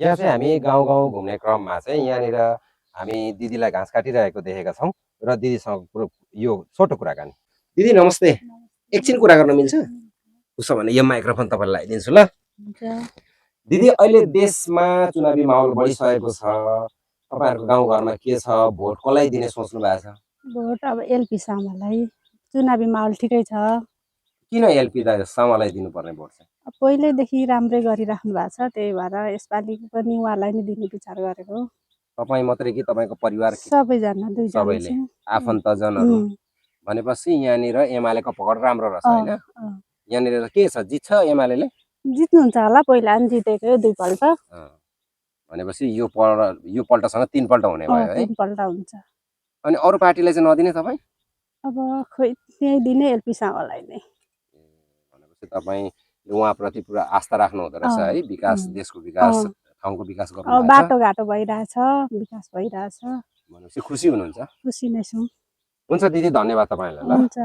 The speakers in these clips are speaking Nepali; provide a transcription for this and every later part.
यहाँ चाहिँ हामी गाउँ गाउँ घुम्ने क्रममा चाहिँ यहाँनिर हामी दिदीलाई घाँस काटिरहेको देखेका छौँ र दिदीसँग यो छोटो कुराकानी। दिदी नमस्ते, एकछिन कुरा गर्न मिल्छ? उसो भने यो माइक्रोफोन तपाईँलाई लगाइदिन्छु ल। दिदी अहिले देशमा चुनावी माहौल बढिसकेको छ, तपाईँहरूको गाउँघरमा के छ, भोट कसलाई दिने सोच्नु भएको छ? भोट अब एलपी सामालाई, चुनावी माहौल ठिकै छ। किन एलपी सामालाई दिनुपर्ने भोट चाहिँ? पहिल्यैदेखि राम्रै गरिराख्नु भएको छ, त्यही भएर यसपालि पनि उहाँलाई नै दिने विचार गरेको। तपाईँ मात्रै कि तपाईँको परिवार? सबैजना, दुईजना सबैले, आफन्तजनहरू भनेपछि यहाँनिर एमालेको पकड राम्रो रहेछ होइन? यहाँनिर के छ, जित्छ एमाले? जित्नुहुन्छ होला, पहिला पनि जितेको दुईपल्ट। भनेपछि यो पल्टसँग तीनपल्ट हुने भयो है? तीनपल्ट हुन्छ। अनि अरू पार्टीलाई चाहिँ नदिने तपाईँ? अब खोइ त्यही दिने एलपी सामालाई नै। भनेपछि तपाईँ उहाँप्रति पुरा आस्था राख्नु हुँदो रहेछ है? विकास, देशको विकास, ठाउँको विकास गर्नु भएको छ। बाटोघाटो भइरहेछ, विकास भइरहेछ। भनेपछि खुसी हुनुहुन्छ? खुसी नै छौँ। हुन्छ दिदी, धन्यवाद तपाईँलाई ल। हुन्छ।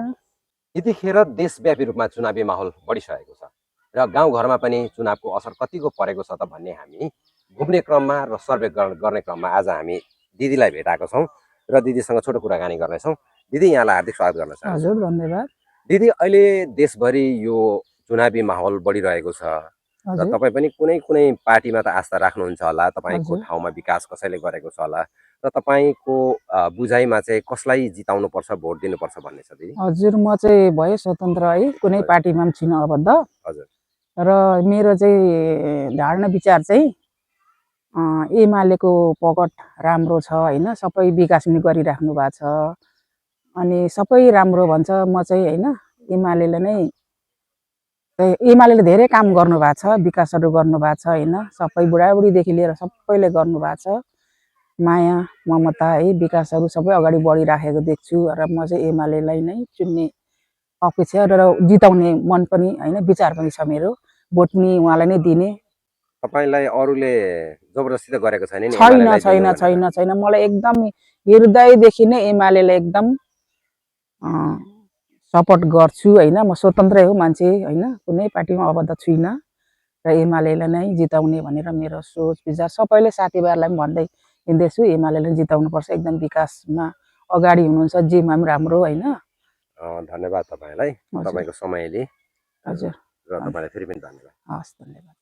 यतिखेर देशव्यापी रूपमा चुनावी माहौल बढिसकेको छ र गाउँघरमा पनि चुनावको असर कतिको परेको छ त भन्ने हामी घुम्ने क्रममा र सर्वे गर्ने क्रममा आज हामी दिदीलाई भेटाएको छौँ र दिदीसँग छोटो कुराकानी गर्नेछौँ। दिदी, यहाँलाई हार्दिक स्वागत गर्न चाहन्छु। हजुर, धन्यवाद। दिदी, अहिले देशभरि यो चुनावी माहौल बढिरहेको छ र तपाईँ पनि कुनै कुनै पार्टीमा त आस्था राख्नुहुन्छ होला, तपाईँको ठाउँमा विकास कसैले गरेको छ होला र तपाईँको बुझाइमा चाहिँ कसलाई जिताउनुपर्छ, भोट दिनुपर्छ भन्ने छ दिदी? हजुर, म चाहिँ भए स्वतन्त्र है, कुनै पार्टीमा पनि छैन आबद्ध। हजुर। र मेरो चाहिँ धारणा विचार चाहिँ एमालेको पकड राम्रो छ होइन, सबै विकास पनि गरिराख्नु भएको छ अनि सबै राम्रो भन्छ। म चाहिँ होइन एमालेले नै, एमालेले धेरै काम गर्नुभएको छ, विकासहरू गर्नुभएको छ होइन, सबै बुढाबुढीदेखि लिएर सबैले गर्नुभएको छ। माया ममता है, विकासहरू सबै अगाडि बढिराखेको देख्छु र म चाहिँ एमालेलाई नै चुन्ने अपेक्षा र जिताउने मन पनि होइन, विचार पनि छ मेरो। भोट पनि उहाँलाई नै दिने। तपाईलाई अरूले जबरजस्ती त गरेको छैन नि? छैन। मलाई एकदम हृदयदेखि नै एमालेलाई एकदम सपोर्ट गर्छु होइन। म स्वतन्त्रै हो मान्छे होइन, कुनै पार्टीमा आबद्ध छुइनँ र एमालेलाई नै जिताउने भनेर मेरो सोच विचार। सबैले साथीभाइहरूलाई पनि भन्दै हिँड्दैछु, एमालेले जिताउनुपर्छ, एकदम विकासमा अगाडि हुनुहुन्छ, जेमा पनि राम्रो होइन। धन्यवाद तपाईँलाई, तपाईँको समय लिए। हजुर, र तपाईँलाई फेरि पनि धन्यवाद। हस्, धन्यवाद।